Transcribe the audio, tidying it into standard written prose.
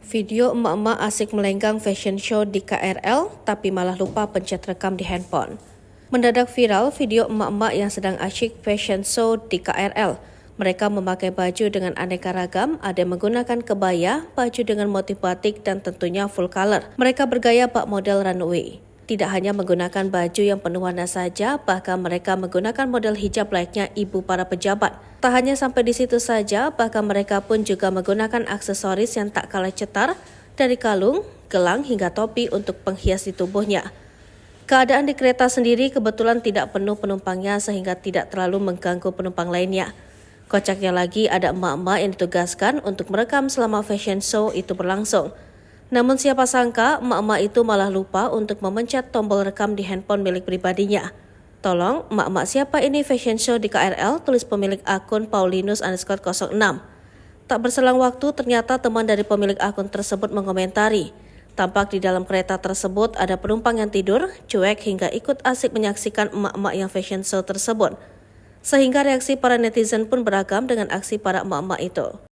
Video emak-emak asik melenggang fashion show di KRL tapi malah lupa pencet rekam di handphone. Mendadak viral video emak-emak yang sedang asyik fashion show di KRL. Mereka memakai baju dengan aneka ragam, ada yang menggunakan kebaya, baju dengan motif batik dan tentunya full color. Mereka bergaya bak model runway. Tidak hanya menggunakan baju yang penuh warna saja, bahkan mereka menggunakan model hijab layaknya ibu para pejabat. Tak hanya sampai di situ saja, bahkan mereka pun juga menggunakan aksesoris yang tak kalah cetar, dari kalung, gelang hingga topi untuk penghias di tubuhnya. Keadaan di kereta sendiri kebetulan tidak penuh penumpangnya sehingga tidak terlalu mengganggu penumpang lainnya. Kocaknya lagi ada emak-emak yang ditugaskan untuk merekam selama fashion show itu berlangsung. Namun siapa sangka emak-emak itu malah lupa untuk memencet tombol rekam di handphone milik pribadinya. Tolong, emak-emak siapa ini fashion show di KRL, tulis pemilik akun Paulinus_06. Tak berselang waktu ternyata teman dari pemilik akun tersebut mengomentari. Tampak di dalam kereta tersebut ada penumpang yang tidur, cuek hingga ikut asik menyaksikan emak-emak yang fashion show tersebut. Sehingga reaksi para netizen pun beragam dengan aksi para emak-emak itu.